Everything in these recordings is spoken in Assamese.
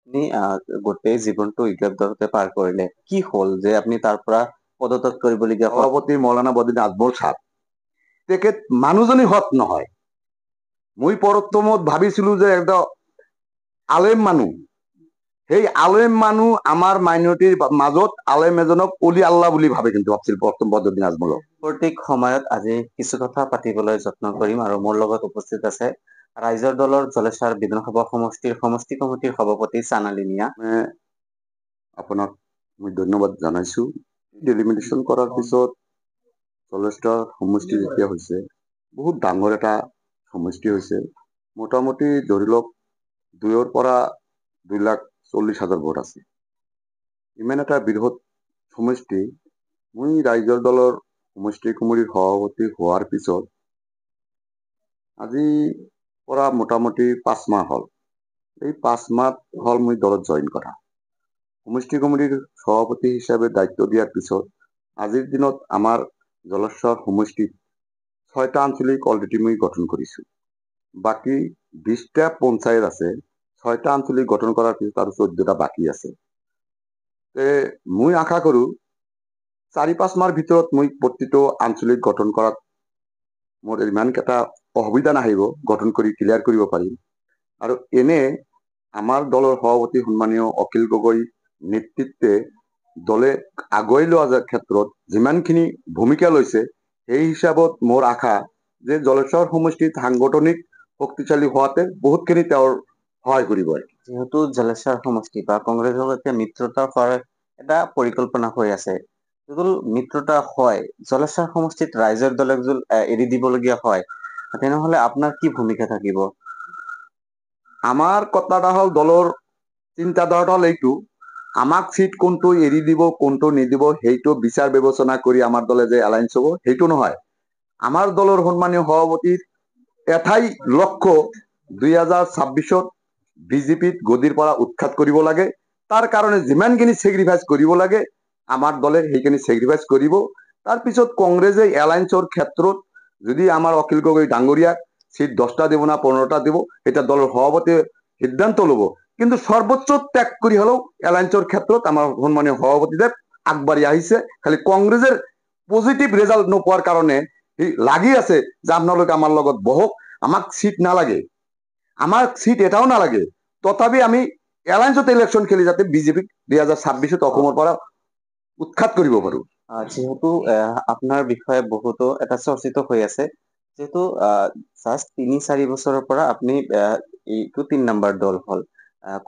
আপনি গোটেই জীৱনটো ইউপিএফ দলতে পাৰ কৰিলে। কি হ'ল যে আপুনি তাৰ পৰা পদত্যাগ কৰিবলগীয়া হ'ল? সভাপতি মৌলানা বদিন আজমল সাহ তেখেত মানুহজনী সৎ নহয়। মই প্ৰথমত ভাবিছিলো যে একটা আলেম মানুহ, সেই আলেম মানুহ আমাৰ মাইনৰিটিৰ মাজত আলেম এজনক অলি আল্লাহ বুলি ভাবে, কিন্তু ভাবছিল প্ৰথম বদৰুদ্দিন আজমলক। প্ৰত্যেক সময়ত আজি কিছু কথা পাতিবলৈ যত্ন কৰিম আৰু মোৰ লগত উপস্থিত আছে ৰাইজৰ দলৰ জলেশ্বৰ বিধানসভা সমষ্টি কমিটিৰ সভাপতি চান আলী মিয়া। মানে আপোনাক মই ধন্যবাদ জনাইছো। ডেলিমিটেশ্যন কৰাৰ পিছত জলেশ্বৰ সমষ্টি যেতিয়া হৈছে, বহুত ডাঙৰ এটা সমষ্টি হৈছে। মোটামুটি ধৰি লওক 2ৰ পৰা 2,40,000 ভোট আছে। ইমান এটা বৃহৎ সমষ্টি। মই ৰাইজৰ দলৰ সমষ্টি কমিটিৰ সভাপতি হোৱাৰ পিছত আজি পৰা মোটামুটি 5 মাহ হ'ল। এই 5 মাহ হ'ল মই দলত জইন কৰা। সমষ্টি কমিটিৰ সভাপতি হিচাপে দায়িত্ব দিয়াৰ পিছত আজিৰ দিনত আমাৰ জলেশ্বৰ সমষ্টিত 6টা আঞ্চলিক অলৰেডি মই গঠন কৰিছো। বাকী 20টা পঞ্চায়ত আছে। 6টা আঞ্চলিক গঠন কৰাৰ পিছত আৰু 14টা বাকী আছে। মই আশা কৰো 4-5 মাহৰ ভিতৰত মই প্ৰতিটো আঞ্চলিক গঠন কৰাত মোৰ ইমান এটা অসুবিধা নাহিব, গঠন কৰি ক্লিয়াৰ কৰিব পাৰিম। আৰু এনে আমাৰ দলৰ সভাপতি সন্মানীয় অখিল গগৈ নেতৃত্বে দলে আগুৱাই লোৱাৰ ক্ষেত্ৰত যিমানখিনি ভূমিকা লৈছে, সেই হিচাপত মোৰ আশা যে জলেশ্বৰ সমষ্টিত সাংগঠনিক শক্তিশালী হোৱাতে বহুতখিনি তেওঁৰ সহায় কৰিব। যেহেতু জলেশ্বৰ সমষ্টি বা কংগ্ৰেছৰ সৈতে মিত্ৰতা হোৱাৰ এটা পৰিকল্পনা হৈ আছে, যদি মিত্ৰতা হয়, জলেশ্বৰ সমষ্টিত ৰাইজৰ দলক যদি এৰি দিবলগীয়া হয়, তেনেহলে আপোনাৰ কি ভূমিকা থাকিব? আমাৰ কথাটা হ'ল, দলৰ চিন্তাধাৰাটা হ'ল এইটো, আমাক সিট কোনটো এৰি দিব কোনটো নিদিব সেইটো বিচাৰ বিবেচনা কৰি আমাৰ দলে যে এলায়েন্স হ'ব সেইটো নহয়। আমাৰ দলৰ সন্মানীয় সভাপতিৰ এটাই লক্ষ্য 2026ত বিজেপিত গদিৰ পৰা উৎখাত কৰিব লাগে। তাৰ কাৰণে যিমানখিনি চেক্ৰিফাইচ কৰিব লাগে আমাৰ দলে সেইখিনি চেক্ৰিফাইচ কৰিব। তাৰপিছত কংগ্ৰেছে এলায়েন্সৰ ক্ষেত্ৰত যদি আমাৰ অখিল গগৈ ডাঙৰীয়াক সিট 10টা দিব না 15টা দিব, এটা দলৰ সভাপতিয়ে সিদ্ধান্ত ল'ব। কিন্তু সৰ্বোচ্চ ত্যাগ কৰি হলেও এলায়েন্সৰ ক্ষেত্ৰত আমাৰ সন্মানীয় সভাপতিদেৱ আগবাঢ়ি আহিছে। খালি কংগ্ৰেছৰ পজিটিভ ৰেজাল্ট নোপোৱাৰ কাৰণে সি লাগি আছে যে আপোনালোকে আমাৰ লগত বহক, আমাক সিট নালাগে, আমাক সিট এটাও নালাগে, তথাপি আমি এলায়েন্সত ইলেকশ্যন খেলি যাতে বিজেপিক 2026ত অসমৰ পৰা উৎখাত কৰিব পাৰো। যেহেতু আপোনাৰ বিষয়ে বহুতো এটা চৰ্চিত হৈ আছে, যেহেতু জাষ্ট 3-4 বছৰৰ পৰা আপুনি এইটো 3 নম্বৰ দল হ'ল,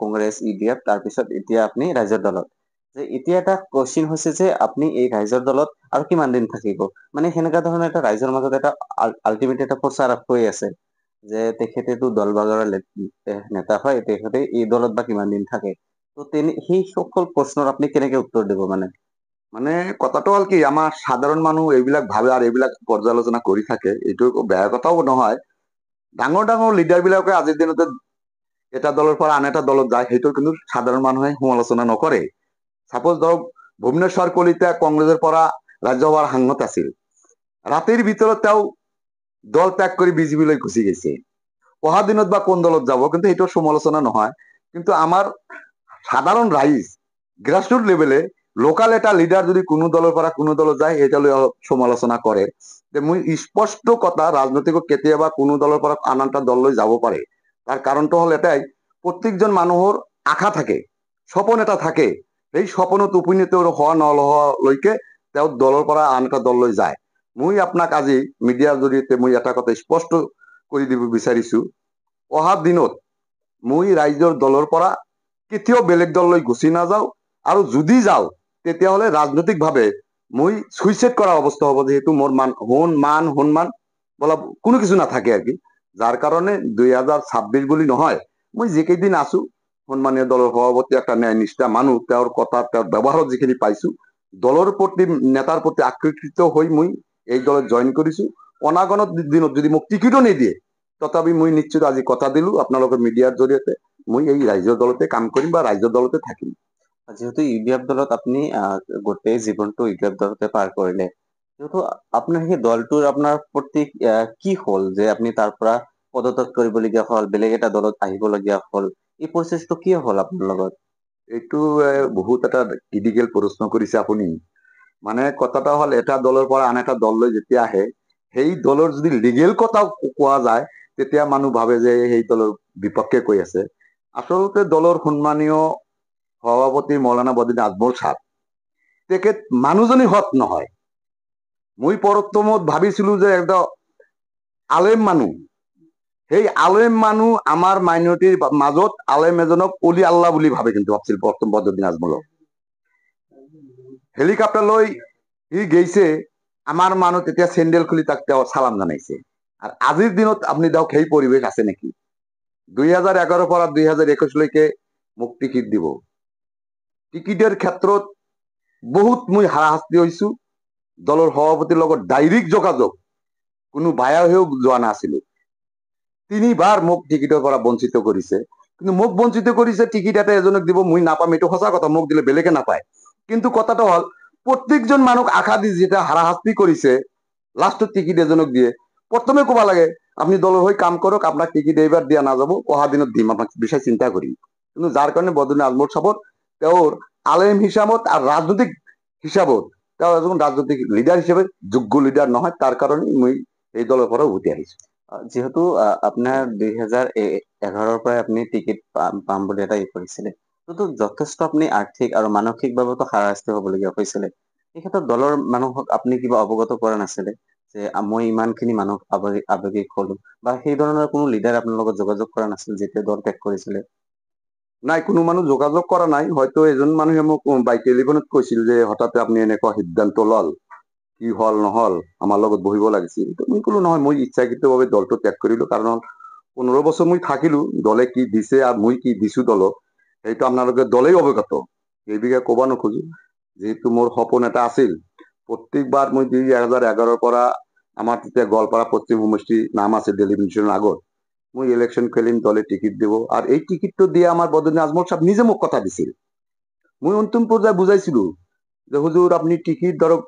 কংগ্ৰেছ ইউডিএফ, তাৰপিছত এতিয়া আপুনি ৰাইজৰ দলত। যে এতিয়া এটা কোৱেশ্চন হৈছে যে আপুনি এই ৰাইজৰ দলত আৰু কিমান দিন থাকিব? মানে সেনেকা ধৰণৰ এটা ৰাইজৰ মাজত এটা আল্টিমেট এটা প্ৰচাৰ হৈ আছে যে তেখেতেতো দল বাগৰৰ নেতা হয়, তেখেতে এই দলত বা কিমান দিন থাকে। তো সেই সকল প্ৰশ্নৰ আপুনি কেনেকে উত্তৰ দিব? মানে কথাটো হ'ল কি, আমাৰ সাধাৰণ মানুহ এইবিলাক ভাবে আৰু এইবিলাক পৰ্যালোচনা কৰি থাকে, এইটো বেয়া কথাও নহয়। ডাঙৰ ডাঙৰ লিডাৰ বিলাকে আজিৰ দিনতে এটা দলৰ পৰা আন এটা দলত যায়, সেইটো কিন্তু সাধাৰণ মানুহে সমালোচনা নকৰে। সাপোজ ধৰক ভুৱনেশ্বৰ কলিতা কংগ্ৰেছৰ পৰা ৰাজ্যসভাৰ সাংসদ আছিল, ৰাতিৰ ভিতৰত তেওঁ দল ত্যাগ কৰি বিজেপিলৈ গুচি গৈছে। অহা দিনত বা কোন দলত যাব, কিন্তু এইটো সমালোচনা নহয়। কিন্তু আমাৰ সাধাৰণ ৰাইজ গ্ৰাসৰুট লেভেলে লোকাল এটা লিডাৰ যদি কোনো দলেৰ পৰা কোনো দলত যায়, এটা অলপ সমালোচনা কৰে। যে মই স্পষ্ট কথা, ৰাজনৈতিক কেতিয়াবা কোনো দলেৰ পৰা আন এটা দললৈ যাব পাৰে। তাৰ কাৰণটো হ'ল এটাই, প্ৰত্যেকজন মানুহৰ আশা থাকে, সপোন এটা থাকে। সেই সপোনত উপনীত হোৱা নোহোৱালৈকে তেওঁ দলৰ পৰা আন এটা দললৈ যায়। মই আপোনাক আজি মিডিয়াৰ জৰিয়তে মই এটা কথা স্পষ্ট কৰি দিব বিচাৰিছো, অহা দিনত মই ৰাইজৰ দলৰ পৰা কেতিয়াও বেলেগ দললৈ গুচি নাযাওঁ, আৰু যদি যাওঁ তেতিয়াহ'লে ৰাজনৈতিকভাৱে মই সুইচাইড কৰা অৱস্থা হ'ব, যেহেতু মোৰ মান সন্মান বলা কোনো কিছু নাথাকে আৰ কি। যাৰ কাৰণে 2026 বুলি নহয়, মই যেকেইদিন আছো সন্মানীয় দলৰ সভাপতি একটা ন্যায় নিষ্ঠা মানুহ, তেওঁৰ কথা তেওঁৰ ব্যৱহাৰত যিখিনি পাইছো, দলৰ প্ৰতি নেতাৰ প্ৰতি আকৃষ্ট হৈ মই এই দলত জইন কৰিছো। অনাগত দিনত যদি মোক টিকিটো নিদিয়ে, তথাপি মই নিশ্চিত আজি কথা দিলো আপোনালোকৰ মিডিয়াৰ জৰিয়তে, মই এই ৰাইজৰ দলতে কাম কৰিম বা ৰাইজৰ দলতে থাকিম। যেহেতু ইউডিএফ দলত আপনি গোটেই জীৱনটো ইউডিএফ দলতে পাৰ কৰিলে, যেহেতু আপোনাৰ সেই দলটোৰ আপোনাৰ প্ৰতি কি হ'ল যে আপুনি তাৰ পৰা পদত্যাগ কৰিবলগীয়া হ'ল, বেলেগ এটা দলত আহিবলগীয়া হ'ল? এই প্ৰচেছটো কিয় হ'ল আপোনাৰ লগত? এইটো বহুত এটা ক্ৰিটিকেল প্ৰশ্ন কৰিছে আপুনি। মানে কথাটা হ'ল এটা দলৰ পৰা আন এটা দললৈ যেতিয়া আহে, সেই দলৰ যদি লিগেল কথা কোৱা যায় তেতিয়া মানুহ ভাবে যে সেই দলৰ বিপক্ষে কৈ আছে। আচলতে দলৰ সন্মানীয় সভাপতি মৌলানা বদিউদ্দিন আজমল সাহেব, তেখেত মানুহজনী সৎ নহয়। মই প্ৰথমত ভাবিছিলো যে একদম আলেম মানুহ, সেই আলেম মানুহ আমাৰ মাইনৰিটিৰ মাজত আলেম এজনক অলি আল্লাহ বুলি ভাবে, কিন্তু ভাবছিল প্ৰথম বদিউদ্দিন আজমলক। হেলিকপ্টাৰ লৈ সি গৈছে, আমাৰ মানুহ তেতিয়া চেণ্ডেল খুলি তাক তেওঁ চালাম জনাইছে। আৰু আজিৰ দিনত আপুনি তেওঁক সেই পৰিৱেশ আছে নেকি? 2011 পৰা 2021লৈকে মোক টিকিট দিব। টিকিটেৰ ক্ষেত্ৰত বহুত মই হাৰাশাস্তি হৈছো। দলৰ সভাপতিৰ লগত ডাইৰেক্ট যোগাযোগ, কোনো বায়া হৈও যোৱা নাছিলো। 3বাৰ মোক টিকিটৰ পৰা বঞ্চিত কৰিছে। কিন্তু মোক বঞ্চিত কৰিছে টিকিট এটা এজনক দিব, মই নাপাম এইটো সঁচা কথা, মোক দিলে বেলেগে নাপায়। কিন্তু কথাটো হ'ল প্ৰত্যেকজন মানুহক আশা দি যেতিয়া হাৰাশাস্তি কৰিছে, লাষ্টত টিকিট এজনক দিয়ে। প্ৰথমে ক'বা লাগে আপনি দলৰ হৈ কাম কৰক, আপোনাক টিকিট এইবাৰ দিয়া নাযাব, অহা দিনত দিম, আপোনাক বিষয়ে চিন্তা কৰিম। কিন্তু যাৰ কাৰণে বদিউদ্দিন আজমল সাহেব তেওঁৰ আলেম হিসাবত আৰ ৰাজনৈতিক হিসাবত তেওঁ এজন ৰাজনৈতিক লিডাৰ হিসেবে যোগ্য লিডাৰ নহয়, তাৰ কাৰণে মই এই দলৰ পৰা উভতি আহিছো। যিহেতু আপোনাৰ 2011 পৰাই আপুনি টিকিট পাম বুলি এটা কৰিছিলে, তো যথেষ্ট আপুনি আৰ্থিক আৰু মানসিকভাৱেতো হাৰাশাস্তি হ'বলগীয়া হৈছিলে। এই ক্ষেত্ৰত দলৰ মানুহক আপুনি কিবা অৱগত কৰা নাছিলে যে মই ইমানখিনি মানুহ আৱেগিক হলো, বা সেই ধৰণৰ কোনো লিডাৰ আপোনাৰ লগত যোগাযোগ কৰা নাছিল যেতিয়া দল ত্যাগ কৰিছিলে? নাই, কোনো মানুহ যোগাযোগ কৰা নাই। হয়তো এজন মানুহে মোক বাই টেলিফোনত কৈছিল যে হঠাৎ আপুনি এনেকুৱা সিদ্ধান্ত লল, কি হল নহল, আমাৰ লগত বহিব লাগিছিল। মই কলো নহয়, মই ইচ্ছাকৃতভাৱে দলটো ত্যাগ কৰিলো, কাৰণ 15 বছৰ মই থাকিলো, দলে কি দিছে আৰু মই কি দিছো দলক সেইটো আপোনালোকে দলেই অৱগত, এই বিষয়ে ক'ব নোখোজো। যিহেতু মোৰ সপোন এটা আছিল, প্ৰত্যেকবাৰ মই 2011 পৰা আমাৰ তেতিয়া গোৱালপাৰা পশ্চিম সমষ্টি নাম আছে ডেলিমিটেশনের আগত, মই ইলেকশন খেলিম, দলে টিকিট দিব। আর এই টিকিটটো দিয়ে আমার বদিউদ্দিন আজমল সাহেব নিজে মোক কথা দিছিল। মই অন্তিম পর্যায়ে বুঝাইছিলো যে হুজুর আপনি টিকিট ধরক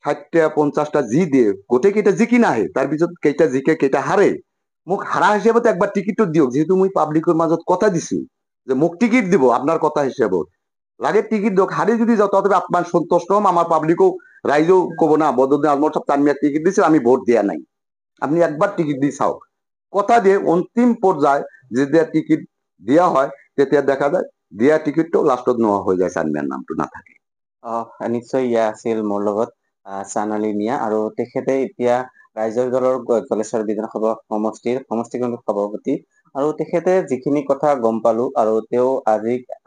60টা 50টা যি দিয়ে, গোটেইকেইটা জিকি নাহে, তাৰ পিছত কেইটা জিকে কেইটা হাৰে, মোক হাৰা হিসেবে একবাৰ টিকিটটো দিয়ক, যেহেতু মই পাব্লিকৰ মাজত কথা দিছো যে মোক টিকিট দিব আপনার কথা হিসেবে, লাগে টিকিট দিয়ক, হারি যদি যাও তবে আপনার সন্তুষ্ট হম, আমার পাবলিকও রাইজও কব না বদিউদ্দিন আজমল সাহেব তার মেয়ে টিকিট দিছে, আমি ভোট দেয়া নাই, আপনি একবার টিকিট দিয়ে চাও। কথা দিয়ে অন্তিম পর্যায়ে যেতিয়া টিকিট দিয়া হয় তেতিয়া দেখা যায় দিয়া টিকিটটো লাষ্টত নোহোৱা হৈ যায়, চানমিয়াৰ নামটো নাথাকে। নিশ্চয় ইয়া আছিল মোৰ লগত চান আলী মিয়া, আৰু তেখেতে এতিয়া ৰাইজৰ দলৰ জলেশ্বৰ বিধানসভা সমষ্টিখণ্ডৰ সভাপতি। আৰু তেখেতে যিখিনি কথা গম পালো, আৰু তেওঁ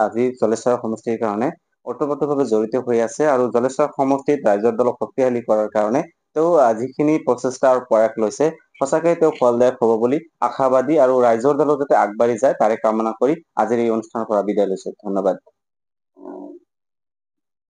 আজি জলেশ্বৰ সমষ্টিৰ কাৰণে ওতপ্ৰোতভাৱে জড়িত হৈ আছে, আৰু জলেশ্বৰ সমষ্টিত ৰাইজৰ দলক শক্তিশালী কৰাৰ কাৰণে তেওঁ যিখিনি প্ৰচেষ্টা আৰু প্ৰয়াস লৈছে, সঁচাকৈ তেওঁ ফলদায়ক হ'ব বুলি আশাবাদী, আৰু ৰাইজৰ দলত যাতে আগবাঢ়ি যায় তাৰে কামনা কৰি আজিৰ এই অনুষ্ঠানৰ পৰা বিদায় লৈছো। ধন্যবাদ।